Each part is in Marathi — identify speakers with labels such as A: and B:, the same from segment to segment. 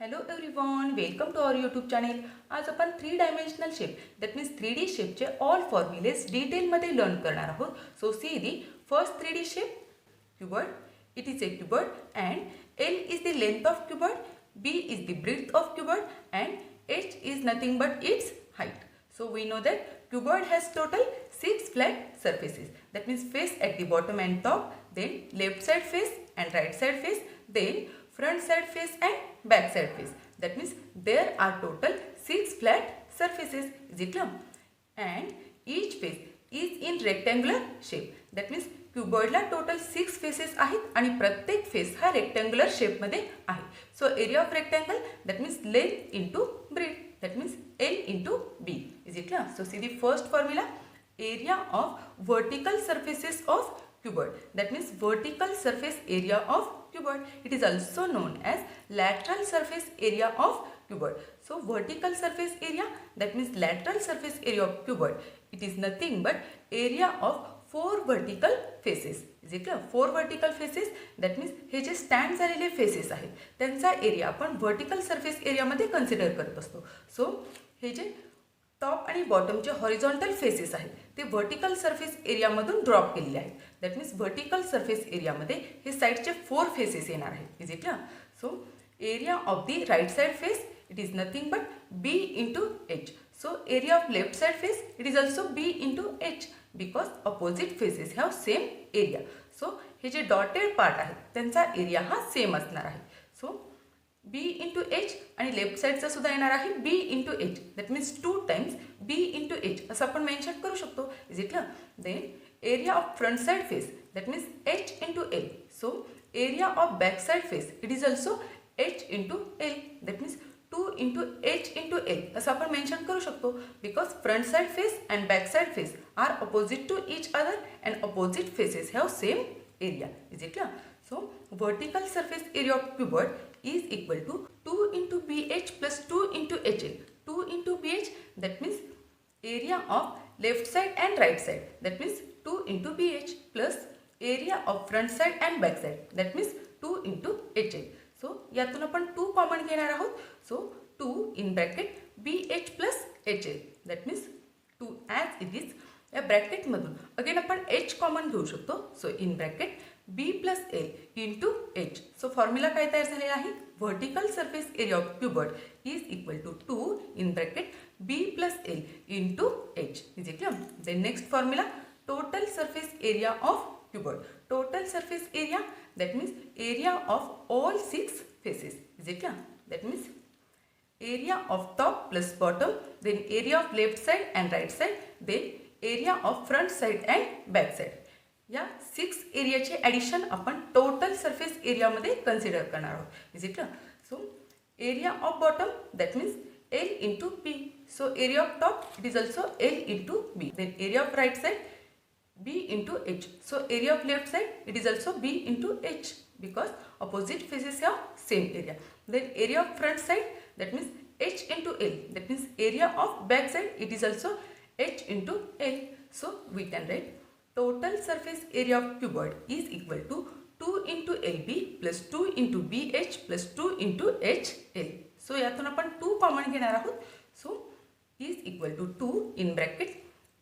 A: Hello everyone, welcome to our YouTube channel. आज आपण 3 dimensional shape that means 3D शेपचे ऑल फॉर्म्युलेज डिटेलमध्ये लर्न करणार आहोत. So see the first 3D shape cuboid. It is a cuboid and L is the length of cuboid, B is the breadth of cuboid and H is nothing but its height. So we know that cuboid has total 6 flat surfaces. That means face at the bottom and top, then left side face and right side face, then front side face and back side face. That means there are total 6 flat surfaces. Is it clear? And each face is in rectangular shape. That means क्यूबॉइडला टोटल 6 फेसेस आहेत आणि प्रत्येक फेस हा रेक्टँग्युलर शेपमध्ये आहे. So area of rectangle that means length into breadth that means L into B. Is it clear? So see the first formula area of vertical surfaces of cuboid. That means vertical surface area of cuboid. It is also known as lateral surface area of cuboid. So vertical surface area that means lateral surface area of cuboid. It is nothing but area of 4 vertical faces. Is it clear? 4 vertical faces that means हे जे स्टँड झालेले फेसेस आहेत त्यांचा एरिया आपण वर्टिकल सरफेस एरियामध्ये कन्सिडर करत असतो. सो हे जे टॉप आणि बॉटमचे हॉरिझॉन्टल फेसेस आहेत ते वर्टिकल सरफेस एरियामधून ड्रॉप केलेले आहेत. दॅट मीन्स वर्टिकल सरफेस एरियामध्ये हे साईडचे 4 फेसेस येणार आहेत. Is it clear? So area of the right side face it is nothing but B into H. So area of left side face it is also B into H because opposite faces have same area. So हे जे डॉटेड पार्ट आहेत त्यांचा एरिया हा सेम असणार आहे. सो B इंटू H आणि लेफ्ट साईडचा सुद्धा येणार आहे B into H. That means 2 times B into H असं आपण मेन्शन करू शकतो. Is it clear? Then area of front side face that means H into L. So area of back side face it is also H into L. That means 2 into H into L असं आपण मेन्शन करू शकतो because front side face and back side face are opposite to each other and opposite faces have same area. Is it clear? So vertical surface area of cuboid is equal to 2 into BH plus 2 into HL. 2 into BH that means area of left side and right side that means 2 into BH plus area of front side and back side that means 2 into HL. So यातून आपण 2 कॉमन घेणार आहोत. So 2 in bracket BH plus HL that means 2 as it is. या ब्रॅकेटमधून अगेन आपण H कॉमन घेऊ शकतो. So in bracket B plus L into H. So formula काय तयार झालेला आहे? Vertical surface area of cuboid is equal to 2 in bracket B plus L into H. Is it clear? Then next formula total surface area of cuboid. Total surface area that means area of all 6 faces. Is it clear? That means area of top plus bottom then area of left side and right side then area of front side and back side. या 6 एरियाचे ॲडिशन आपण टोटल सरफेस एरियामध्ये कन्सिडर करणार आहोत. Is it clear? So area of bottom that means L into B. So area of top it is also L into B. Then area of right side B into H. So area of left side it is also B into H because opposite faces have same area. Then area of front side that means H into L. That means area of back side it is also H into L. So we can write total surface area of cuboid is equal to 2 into LB plus 2 into BH plus 2 into HL. So यातून आपण 2 कॉमन घेणार आहोत. So is equal to 2 in bracket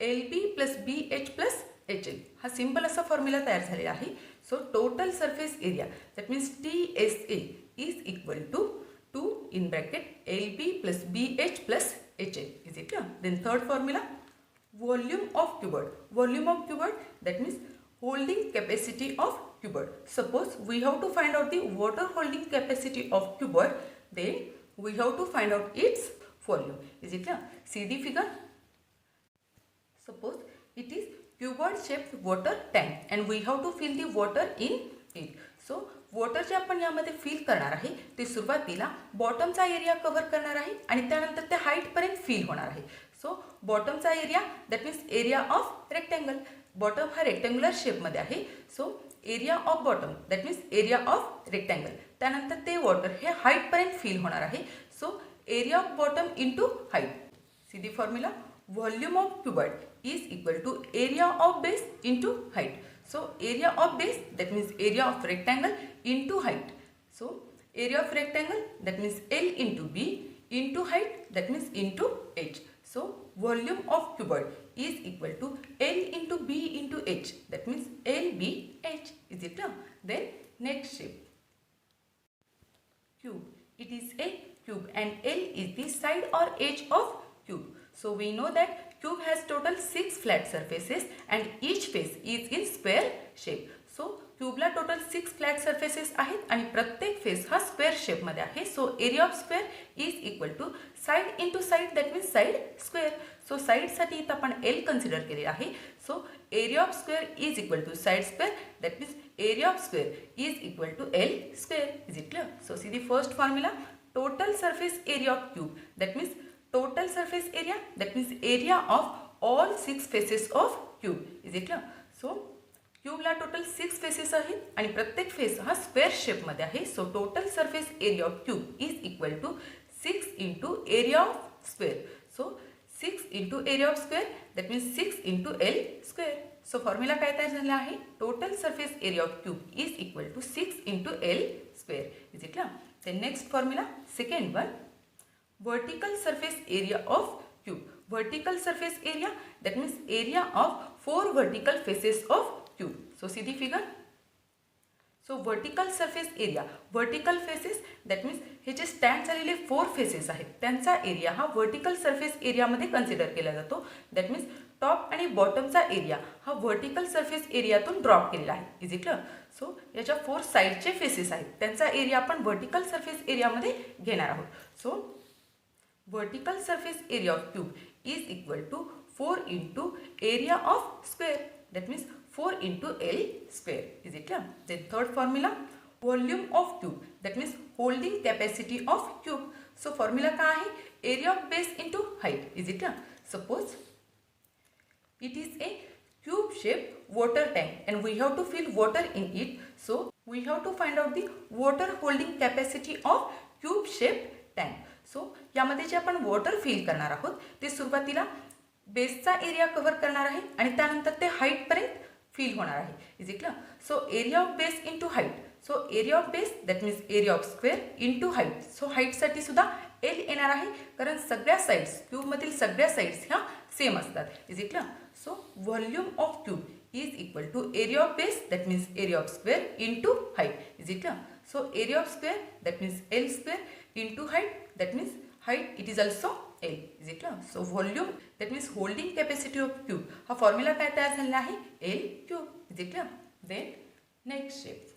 A: LB plus BH plus HL. हा सिंपल असा फॉर्म्युला तयार झालेला आहे. So total surface area that means TSA is equal to 2 in bracket LB plus BH plus HL. Is it clear? Then third formula volume of cuboid. Volume of cuboid that means holding capacity of cuboid. Suppose we have to find out the water holding capacity of cuboid, then we have to find out its volume. Is it clear? See the figure. Suppose it is cuboid shaped water tank and we have to fill the water in it. So water जे आपण यामध्ये फिल करणार आहे ते सुरुवातीला बॉटमचा एरिया कव्हर करणार आहे आणि त्यानंतर ते हाईटपर्यंत फिल होणार आहे. सो बॉटमचा area that means area of rectangle. Bottom हा रेक्टँग्युलर शेपमध्ये आहे. So area of bottom that means area of rectangle. त्यानंतर ते वॉटर हे हाईटपर्यंत फिल होणार आहे. So area of bottom into height. See the formula volume of cuboid is equal to area of base into height. So area of base that means area of rectangle into height. So area of rectangle, that means L into B into height, that means into h. So volume of cuboid is equal to L into B into h, that means LBH. Is it clear? Then next shape, cube. It is a cube and L is the side or edge of cube. So we know that cube has total 6 flat surfaces and each face is in square shape. So क्यूबला टोटल 6 फ्लॅट सर्फेसेस आहेत आणि प्रत्येक फेस हा स्क्वेअर शेपमध्ये आहे. So area of square is equal to side into side, that means side square. So साइडसाठी इथं आपण एल कन्सिडर केले आहे. So area of square is equal to side square, that means area of square is equal to L square. Is it clear? So see the first formula, total surface area of cube, that means total surface area, that means area of all 6 faces of cube. Is it clear? So क्यूबला टोटल 6 फेसेस आहेत आणि प्रत्येक फेस हा स्क्वेअर शेपमध्ये आहे. So total surface area of cube is equal to 6 into area of square. So 6 into area of square, that means 6 into L square. So formula काय तयार झाला आहे? Total surface area of cube is equal to 6 into L square. Is it clear? Then next formula, second one, vertical surface area of cube. Vertical surface area, that means area of 4 vertical faces of cube. So see the figure. So vertical surface area, vertical faces, that means हे जे स्टँड झालेले 4 फेसेस आहेत त्यांचा एरिया हा वर्टिकल सरफेस एरियामध्ये कन्सिडर केला जातो. दॅट मीन्स टॉप आणि बॉटमचा एरिया हा वर्टिकल सरफेस एरियातून ड्रॉप केलेला आहे. Is it clear? सो याच्या 4 साईडचे फेसेस आहेत त्यांचा एरिया आपण वर्टिकल सरफेस एरियामध्ये घेणार आहोत. So vertical surface area of cube is equal to 4 into area of square, that means 4 into L square. Is it clear? Then third formula, volume of cube, that means holding capacity of cube. So formula काय आहे? area of base into height. Is it clear? Suppose it is a cube shaped water tank and we have to fill water in it. So we have to find out the water holding capacity of cube shaped tank. So यामध्ये जे आपण वॉटर फिल करणार आहोत ते सुरुवातीला बेसचा एरिया कव्हर करणार आहे आणि त्यानंतर ते हाईटपर्यंत फिल होणार आहे. Is it clear? So area of base into height. So area of base, that means area of square into height. So हाईटसाठी सुद्धा एल येणार आहे कारण सगळ्या साईड्स, क्यूबमधील सगळ्या साईड्स ह्या सेम असतात. Is it clear? So volume of cube is equal to area of base, that means area of square into height. Is it clear? So area of square, that means L square into height, that means height, it is also L. Is it clear? So volume, that means holding capacity of cube, हा फॉर्म्युला काय तयार झालेला आहे? L cube. Is it clear? Then next shape,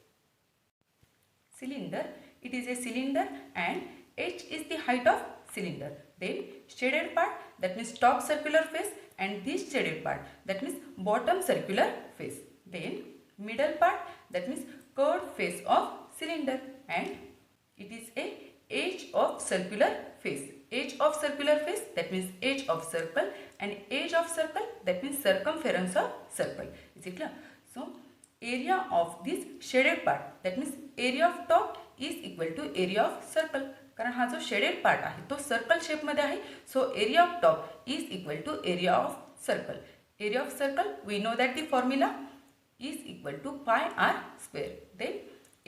A: cylinder. It is a cylinder and h is the height of cylinder. Then shaded part, that means top circular face, and this shaded part, that means bottom circular face. Then middle part, that means curved face of cylinder, and it is a edge of circular face. Edge of circular face, that means edge of circle, and edge of circle, that means circumference of circle. Is it clear? So area of this shaded part, that means area of top is equal to area of circle. कारण हा जो शेडेड पार्ट आहे तो सर्कल शेपमध्ये आहे. So area of top is equal to area of circle. Area of circle, we know that the formula is equal to pi R square. Then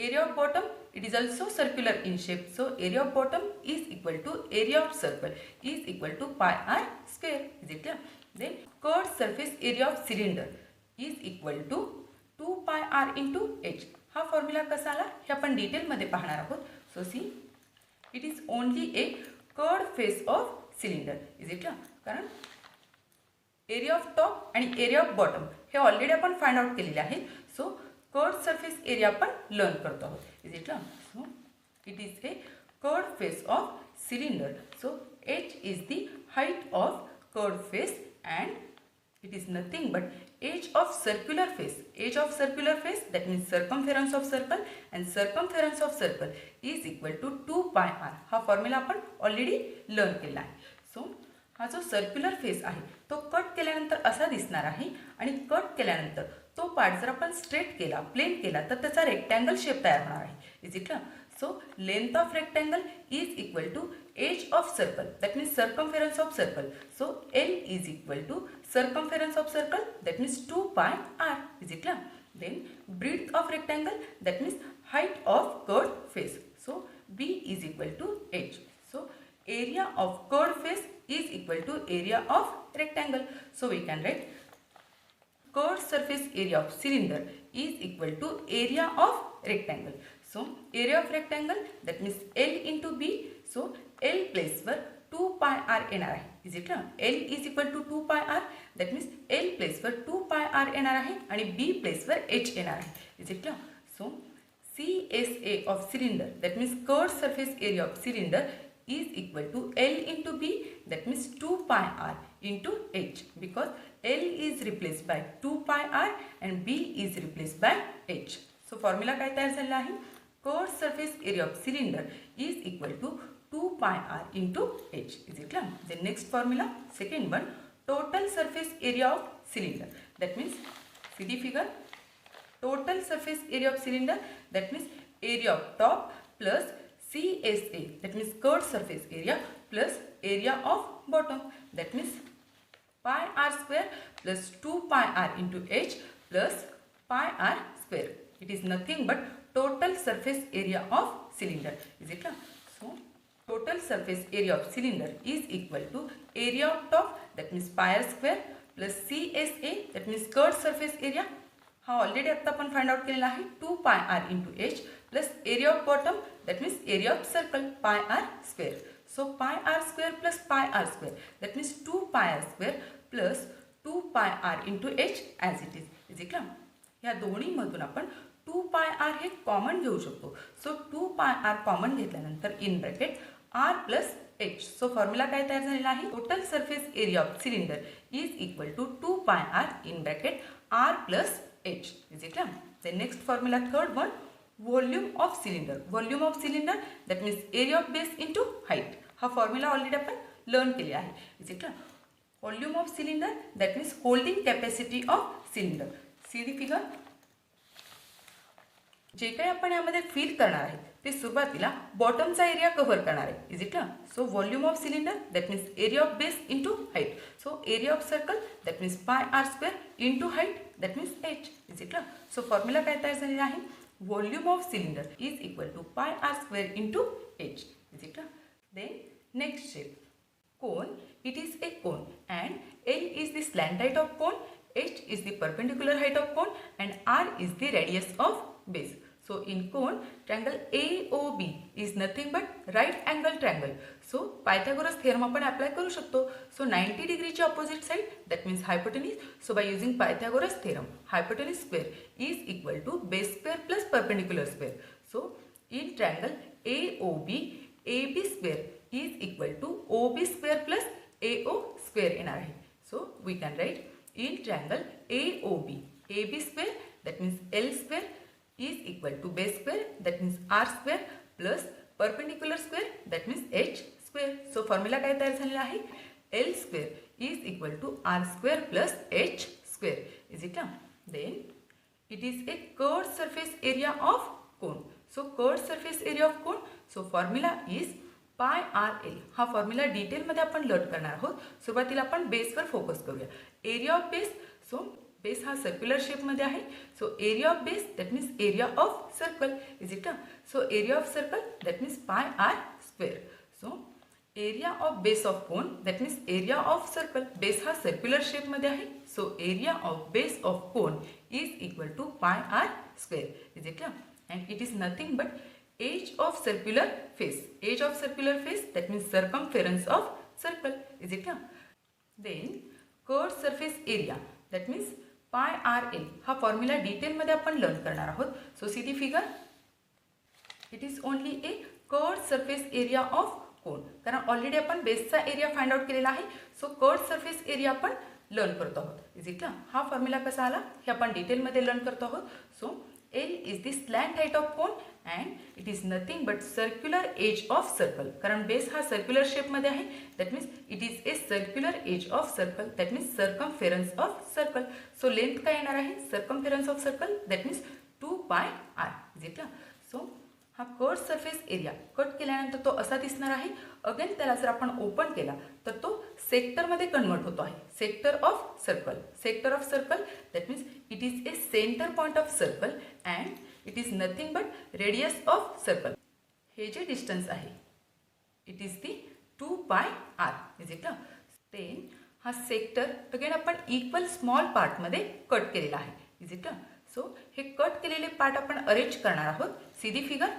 A: area of bottom, it is also circular in shape. So area of bottom is equal to area of circle is equal to pi r square. Is it clear? Then curved surface area of cylinder is equal to 2 pi r into h. हा फॉर्म्युला कसा आला हे आपण डिटेलमध्ये पाहणार आहोत. So see, it is only a curved face of cylinder. Is it clear? कारण एरिया ऑफ टॉप आणि एरिया ऑफ बॉटम हे ऑलरेडी आपण फाइंड आउट केलेले आहे. सो कर्व्ड सरफेस एरिया आपण लर्न करतो आहोत. Is it clear? So it is a curved face of cylinder. So h is the height of curved face and it is nothing but edge of circular face. Edge of circular face, that means circumference of circle, and circumference of circle is equal to 2 pi r. हा फॉर्म्युला आपण ऑलरेडी लर्न केला आहे. सो हा जो सर्क्युलर फेस आहे तो कट केल्यानंतर असा दिसणार आहे आणि कट केल्यानंतर तो पार्ट जर आपण स्ट्रेट केला, प्लेन केला तर त्याचा रेक्टँगल शेप तयार होणार आहे. Is it clear? So length of rectangle is equal to edge of circle, that means circumference of circle. So L is equal to circumference of circle, that means 2 pi r. Is it clear? Then breadth of rectangle, that means height of curved face. So B is equal to H. So area of curved face is equal to area of rectangle. So we can write curved surface area of cylinder is equal to area of rectangle. So area of rectangle, that means L into B. So L place वर 2 pi r येणार आहे. इज इट ना? L is equal to 2 pi r. that means L place वर 2 pi r येणार आहे आणि B place वर H येणार आहे. इज इट ना? So CSA of cylinder, that means curved surface area of cylinder is equal to L into B, that means 2 pi r into H, because L is replaced by 2 pi r and B is replaced by H. So formula काय तयार झाला आहे? Curved surface area of cylinder is equal to 2 pi r into H. Is it clear? The next formula, second one, total surface area of cylinder. That means, see the figure, total surface area of cylinder, that means area of top plus CSA, that means curved surface area, plus area of bottom, that means pi r square plus 2 pi r into H plus pi r square. It is nothing but total surface area of cylinder. Is it clear? So total surface area of cylinder is equal to area of top, that means pi r square, plus CSA, that means curved surface area. हा ऑलरेडी आता आपण फाइंड आउट केलेला आहे 2 pi R into H plus area of bottom, that means area of circle pi R square. So pi R square plus pi R square, that means 2 pi R square plus 2 pi R into H as it is. Is it clear? ह्या दोन्हीमधून आपण 2 पाय आर हे कॉमन घेऊ शकतो. सो 2 पाय आर कॉमन घेतल्यानंतर in bracket R plus H. So formula काय तयार झालेला आहे? Total surface area of cylinder is equal to 2 pi R in bracket R plus H. Is it clear? The next formula, third one, volume of cylinder. Volume of cylinder, that means area of base into height. हा formula already आपण learn केली आहे. Is it clear? Volume of cylinder, that means holding capacity of cylinder. See the figure. जे काही आपण यामध्ये फिल करणार आहे ते सुरुवातीला बॉटमचा एरिया कव्हर करणार आहे. Is it clear? So volume of cylinder, that means area of base into height. So area of circle, that means pi R square into height, that means H. Is it clear? So formula काय तयार झालेला आहे? Volume of cylinder is equal to pi R square into H. Is it clear? Then next shape, cone. It is a cone and L is the slant height of cone, H is the perpendicular height of cone and R is the radius of base. So in cone, triangle AOB is nothing but right angle triangle. So Pythagoras theorem आपण apply करू शकतो. So 90 degree ची opposite side, that means hypotenuse. So by using Pythagoras theorem, hypotenuse square is equal to base square plus perpendicular square. So in triangle AOB, AB square is equal to OB square plus AO square येणार आहे. So we can write in triangle AOB, AB square, that means L square is equal to base square, that means R square plus perpendicular square, that means H square. So formula काय तयार झालेला आहे? L square is equal to R square plus H square. Is it clear? Then it is a curved surface area of cone. So curved surface area of cone. So formula is pi R L. हा फॉर्म्युला डिटेलमध्ये आपण लर्न करणार आहोत. सुरुवातीला आपण बेसवर फोकस करूया. Area of base, so base हा सर्क्युलर शेपमध्ये आहे. So area of base, that means area of circle. Is it? So area of circle, that means pi R square. So area of base of cone, that means area of circle. Base हा सर्क्युलर शेपमध्ये आहे. So area of base of cone is equal to pi R square. Is it? And it is nothing but edge of circular face. Edge of circular face, that means circumference of circle. Is it clear? Then curved surface area, that means pi r l. हा फॉर्म्युला डिटेलमध्ये आपण लर्न करणार आहोत. So see the figure. It is only a curved surface area of cone. कारण ऑलरेडी आपण बेसचा एरिया फाइंड आउट केलेला आहे. सो कर्व्ड सरफेस एरिया आपण लर्न करतो आहोत. Is it clear? हा फॉर्म्युला कसा आला हे आपण डिटेलमध्ये लर्न करतो आहोत. So L is the slant height of cone and it is nothing but circular edge of circle. कारण बेस हा सर्क्युलर शेपमध्ये आहे. That means it is a circular edge of circle, that means circumference of circle. So length काय येणार आहे? Circumference of circle, that means 2 pi r. Is it? So हा कर्व्ड सरफेस एरिया कट केल्यानंतर तो असा दिसणार आहे. अगेन त्याला जर आपण ओपन केला तर तो सेक्टरमध्ये कन्वर्ट होतो आहे. Sector of circle. Sector of circle, that means it is a centre point of circle and it is nothing but radius of circle. हे जे डिस्टन्स आहे it is the 2 pi r. Is it ना. देन हा सेक्टर अगेन आपण इक्वल स्मॉल पार्टमध्ये कट केलेला आहे. इज इट ना. सो हे कट केलेले पार्ट आपण अरेंज करणार आहोत. See the figure.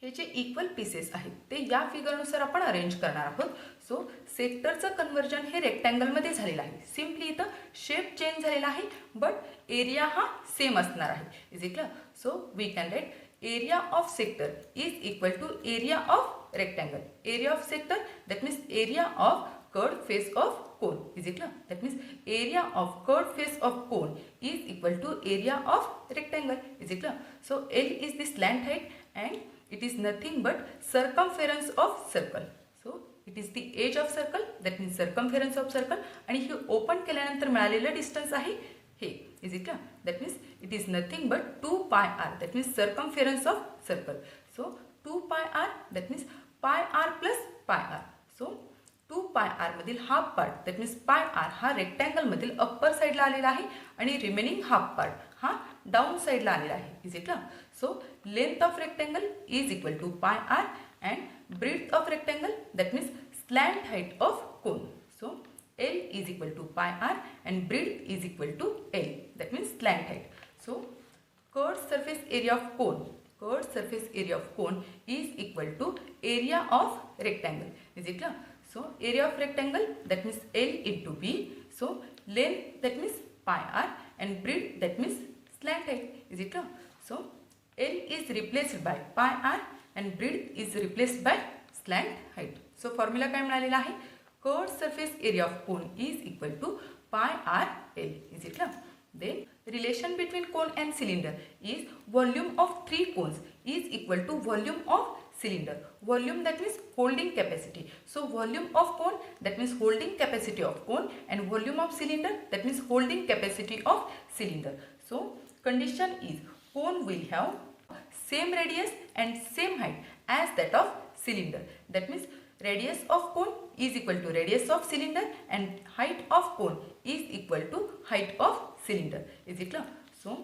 A: हे जे इक्वल पीसेस आहेत ते या फिगरनुसार आपण अरेंज करणार आहोत. सो सेक्टरचं कन्वर्जन हे रेक्टँगलमध्ये झालेलं आहे. सिम्पली इथं शेप चेंज झालेला आहे बट एरिया हा सेम असणार आहे. इज इट ना. So we can write area of sector is equal to area of rectangle. Area of sector that means area of curved face of cone. Is it clear? That means area of curved face of cone is equal to area of rectangle. Is it clear? So L is the slant height and it is nothing but circumference of circle. So it is the edge of circle, that means circumference of circle. आणि हे ओपन केल्यानंतर मिळालेलं डिस्टन्स आहे हे. Is it clear? That means it is nothing but 2 pi r. That means circumference of circle. So 2 pi r that means pi r plus pi r. So 2 pi r मधील half part that means pi r हा रेक्टँगलमधील अप्पर साईडला आलेला आहे आणि रिमेनिंग हाफ पार्ट हा डाऊन साईडला आलेला आहे. इज इट ना. So length of rectangle is equal to pi r and breadth of rectangle that means slant height of cone. So L is equal to pi r and breadth is equal to l that means slant height. So curved surface area of cone, curved surface area of cone is equal to area of rectangle. Is it ना. So area of rectangle that means L into B. So length that means pi r and breadth that means slant height. Is it clear? So L is replaced by pi r and breadth is replaced by slant height. So formula काय मिळालेला आहे? Curved surface area of cone is equal to pi r L. Is it clear? Then relation between cone and cylinder is volume of 3 cones is equal to volume of cylinder. Volume that means holding capacity. So volume of cone that means holding capacity of cone and volume of cylinder that means holding capacity of cylinder. So condition is cone will have same radius and same height as that of cylinder. That means radius of cone is equal to radius of cylinder and height of cone is equal to height of cylinder. Is it clear? So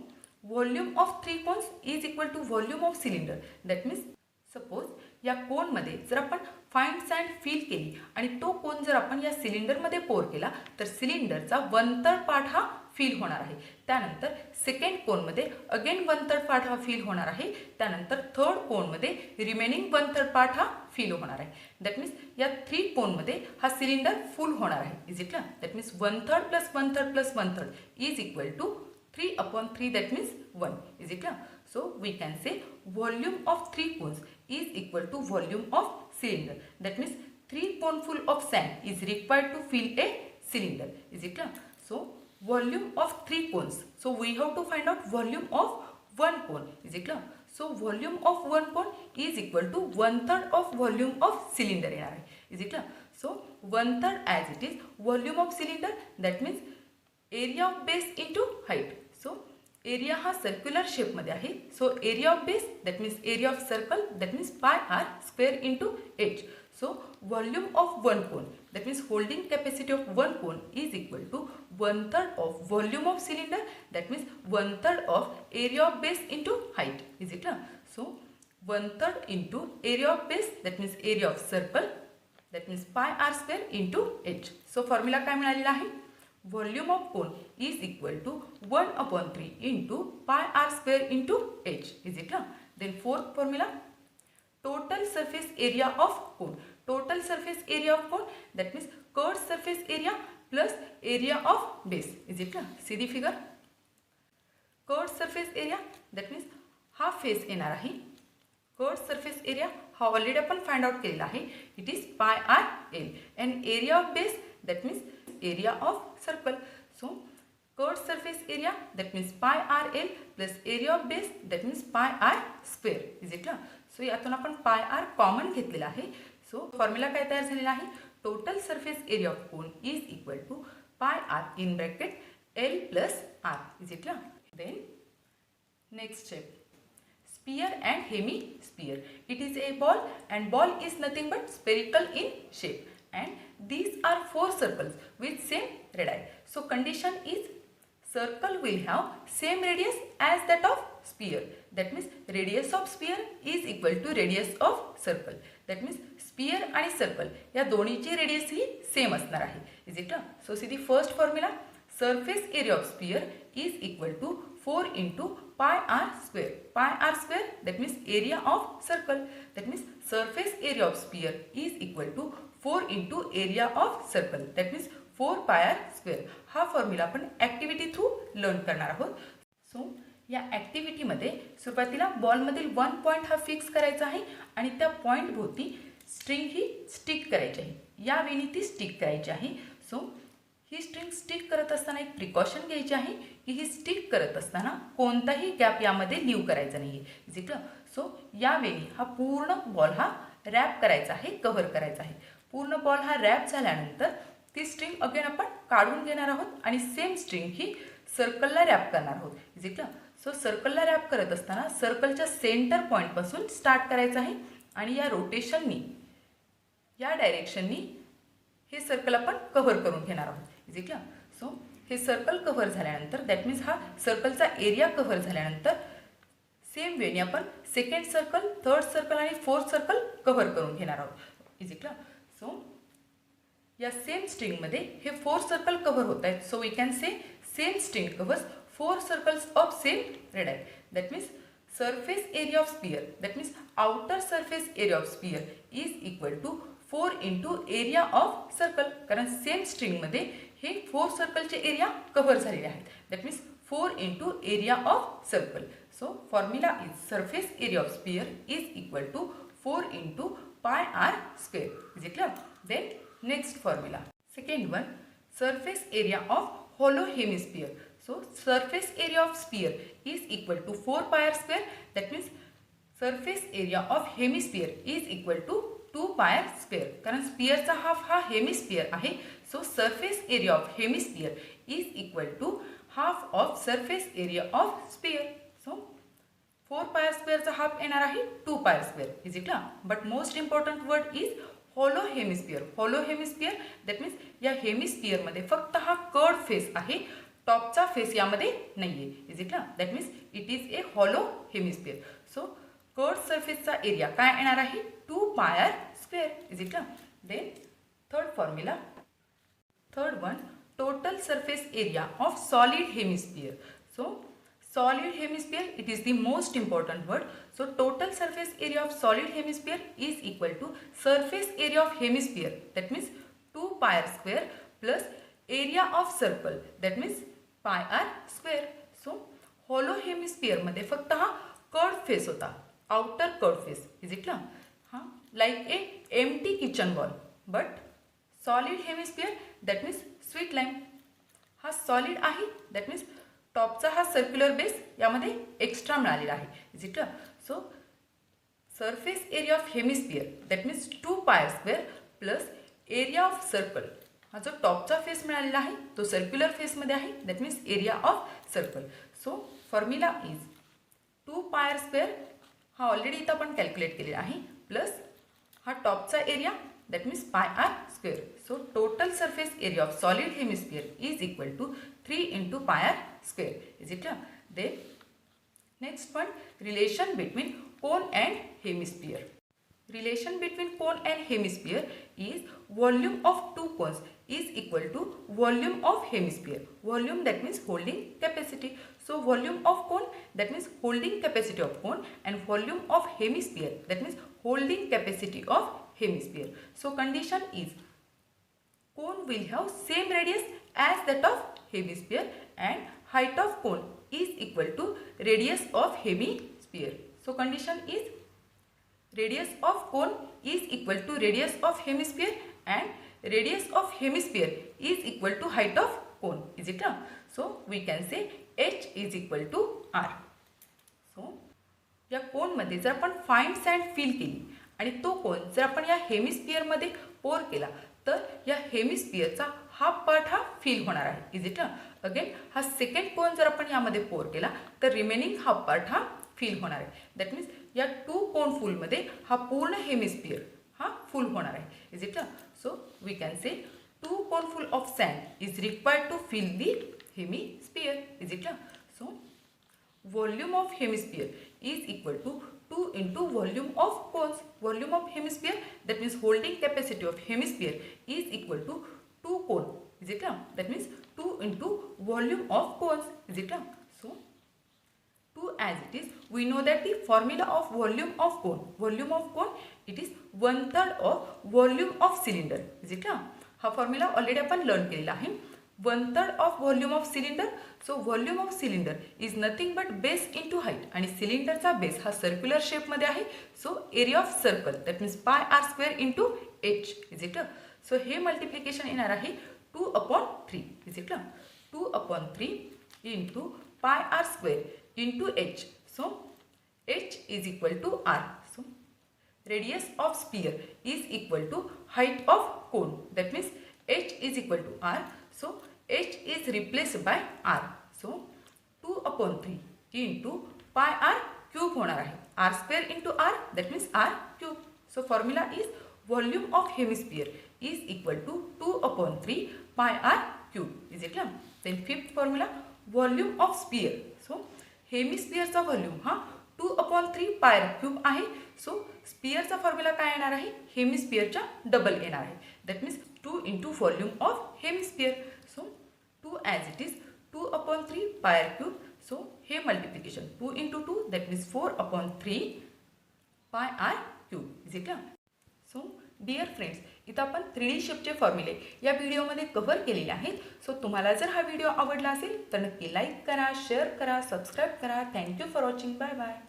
A: volume of 3 cones is equal to volume of cylinder. That means suppose या कोनमध्ये जर आपण फाईन सँड फिल केली आणि तो कोन जर आपण या सिलेंडरमध्ये पोर केला तर सिलेंडरचा 1/3 पार्ट हा फिल होणार आहे. त्यानंतर सेकंड कोनमध्ये अगेन 1/3 पार्ट हा फिल होणार आहे. त्यानंतर थर्ड कोनमध्ये रिमेनिंग 1/3 पार्ट हा फिल होणार आहे. दॅट मीन्स या 3 कोनमध्ये हा सिलेंडर फुल होणार आहे. Is it clear? That means 1/3 plus 1/3 plus 1/3 is equal to 3/3 that means 1. Is it clear? So we can say volume of 3 cones is equal to volume of cylinder. That means 3 cone full of sand is required to fill a cylinder. Is it clear? So volume of 3 cones. So we have to find out volume of 1 cone. Is it clear? So volume of 1 cone is equal to 1/3 of volume of cylinder. Is it clear? So 1/3 as it is volume of cylinder that means area of base into height. So area हा सर्क्युलर शेपमध्ये आहे. So area of base that means area of circle that means pi R square into h. So volume of 1 cone that means holding capacity of 1 cone is equal to 1/3 of volume of cylinder that means 1/3 of area of base into height. Is it clear? So 1/3 into area of base that means area of circle that means pi R square into h. So formula काय मिळालेला आहे? Volume of cone is equal to 1/3 into pi r square into h. Is it clear? Then fourth formula, total surface area of cone. Total surface area of cone that means curved surface area plus area of base. Is it clear? See the figure. Curved surface area that means हा फेस येणार आहे. कर्व्ड सरफेस एरिया हा ऑलरेडी आपण फाइंड आउट केलेला आहे. It is pi R l and area of base that means area of circle. So curved surface area that means pi r l plus area of base that means pi r square. Is it clear? So यातून आपण pi r कॉमन घेतलेला आहे. सो फॉर्म्युला काय तयार झालेला आहे? Total surface area of cone is equal to pi R in bracket l plus r. Is it clear? Then next step, sphere and hemisphere. It is a ball and ball is nothing but spherical in shape and these are 4 circles with same radii. So condition is circle will have same radius as that of sphere. That means radius of sphere is equal to radius of circle. That means sphere आणि circle या दोन्हीची रेडियस ही सेम असणार आहे. Is it? So see the first formula, surface area of sphere is equal to 4 into pi r square. Pi r square, that means area of circle. That means surface area of sphere is equal to 4 into area of circle. That means 4 pi r square. हा फॉर्म्युला आपण ॲक्टिव्हिटी थ्रू लर्न करणार आहोत. सो या ॲक्टिव्हिटीमध्ये सुरुवातीला बॉलमधील 1 पॉईंट हा फिक्स करायचा आहे आणि त्या पॉईंट भोवती स्ट्रिंग ही स्टिक करायची आहे. या वेळी ती स्टिक करायची आहे. सो ही स्ट्रिंग स्टिक करत असताना एक प्रिकॉशन घ्यायची आहे की ही स्टिक करत असताना कोणताही गॅप यामध्ये लिव्ह करायचा नाही आहे. Is it? सो यावेळी हा पूर्ण बॉल हा रॅप करायचा आहे, कव्हर करायचा आहे. पूर्ण बॉल हा रॅप झाल्यानंतर ती स्ट्रिंग अगेन आपण काढून घेणार आहोत आणि सेम स्ट्रिंग ही सर्कलला रॅप करणार आहोत. Is it? सो सर्कलला रॅप करत असताना सर्कलच्या सेंटर पॉईंटपासून स्टार्ट करायचं आहे आणि या रोटेशननी, या डायरेक्शननी हे सर्कल आपण कव्हर करून घेणार आहोत. Is it? सो हे सर्कल कव्हर झाल्यानंतर, दॅट मीन्स हा सर्कलचा एरिया कव्हर झाल्यानंतर सेम वेने आपण सेकंड सर्कल, थर्ड सर्कल आणि फोर्थ सर्कल कव्हर करून घेणार आहोत. Is it? सो या सेम स्ट्रिंगमध्ये हे 4 सर्कल कव्हर होत आहेत. So we can say same string covers 4 circles of same radius. That means surface area of sphere, that means outer surface area of sphere is equal to 4 into area of circle. कारण सेम स्ट्रिंगमध्ये हे 4 सर्कलचे एरिया कव्हर झालेले आहेत. That means 4 into area of circle. So formula is surface area of sphere is equal to 4 into pi r square. Is it clear? Then next formula, second one, surface area of hollow hemisphere. So surface area of sphere is equal to 4 pi r square. That means surface area of hemisphere is equal to 2 pi r square. कारण स्पियरचा हाफ हा हेमिस्फियर आहे. So surface area of hemisphere is equal to half of surface area of sphere. So 4 pi r square चा हाफ येणार आहे 2 pi r square. Is it clear? But most important word is hollow hemisphere. hollow hemisphere, that means या हेमिस्फियर मध्ये फक्त हा कर्ड फेस आहे, टॉपचा फेस यामध्ये नाहीये. Is it? That means it is a hollow hemisphere. So curved सरफेसचा एरिया काय येणार आहे 2 pi R square. Is it? Then third formula, third one, total surface area of solid hemisphere. So solid hemisphere, it is the most important word. So total surface area of solid hemisphere is equal to surface area of hemisphere, that means 2 pi r square plus area of circle, that means pi r square. So hollow hemisphere मध्ये फक्त हा कर्ड फेस होता, outer curved face. Is it clear? हाँ, like a empty kitchen wall. But solid hemisphere, that means sweet lime. हा सॉलिड आहे, that means टॉपचा हा सर्क्युलर बेस यामध्ये एक्स्ट्रा मिळालेला आहे. Is it? So surface area of hemisphere, that means 2 pi square plus area of circle. हा जो टॉपचा फेस मिळालेला आहे तो सर्क्युलर फेसमध्ये आहे, that means area of circle. So formula is 2 pi square, हा ऑलरेडी इथं आपण कॅल्क्युलेट केलेला आहे, प्लस हा टॉपचा area, that means pi r square. So total surface area of solid hemisphere is equal to 3 into pi r square. Is it clear? Then next one, relation between cone and hemisphere. Relation between cone and hemisphere is volume of two cones is equal to volume of hemisphere. Volume, that means holding capacity. So volume of cone, that means holding capacity of cone, and volume of hemisphere, that means holding capacity of hemisphere. So condition is cone will have same radius as that of hemisphere and height of cone is equal to radius of hemisphere. So condition is radius of cone is equal to radius of hemisphere and radius of hemisphere is equal to height of cone. Is it? So we can say h is equal to r. So या कोन मध्ये जर आपण फाईन सँड फिल केली आणि तो कोन जर आपण या हेमिस्फियरमध्ये पोर केला तर या हेमिस्फियरचा हाफ पार्ट हा फिल होणार आहे. Is it? अगेन हा सेकंड कोन जर आपण यामध्ये पोर केला तर रिमेनिंग हाफ पार्ट हा फिल होणार आहे. दॅट मीन्स या 2 कोन फुलमध्ये हा पूर्ण हेमिस्फियर हा फुल होणार आहे. Is it? So we can say 2 cone full of sand is required to fill the hemisphere is it clear? So volume of hemisphere is equal to 2 into volume of cones. Volume of hemisphere, that means holding capacity of hemisphere, is equal to 2 cone. Is it clear? That means 2 into volume of cones. Is it clear? So 2 as it is, we know that the formula of volume of cone. Volume of cone, it is 1/3 of volume of cylinder. Is it clear? हा फॉर्म्युला ऑलरेडी आपण लर्न केलेला आहे. 1/3 of volume of cylinder. So volume of cylinder is nothing but base into height, आणि सिलेंडरचा बेस हा सर्क्युलर शेपमध्ये आहे. So area of circle, that means pi R square into H. Is it? So हे मल्टिप्लिकेशन येणार आहे 2/3. Is it? 2/3 into pi R square into h. So h is equal to r. So radius of sphere is equal to height of cone, that means h is equal to r. So h is replaced by r. So 2/3 into pi r cube होणार आहे. r square into r, that means r cube. So formula is volume of hemisphere is equal to 2/3 pi r cube. Is it clear? Then fifth formula, volume of sphere. So hemisphere चा volume हा 2/3 pi r cube आहे. सो स्पियरचा फॉर्म्युला काय येणार आहे? हेमिस्पियरच्या डबल येणार आहे. That means 2 into volume of hemisphere. So 2 as it is 2/3 pi r cube. So हे multiplication 2 into 2, that means 4/3 pi r cube. Is it? So dear friends, इथं आपण 3D शेपचे फॉर्म्युले या व्हिडिओमध्ये कव्हर केलेले आहेत. सो तुम्हाला जर हा व्हिडिओ आवडला असेल तर नक्की लाईक करा, शेअर करा, सबस्क्राईब करा. Thank you for watching. Bye bye.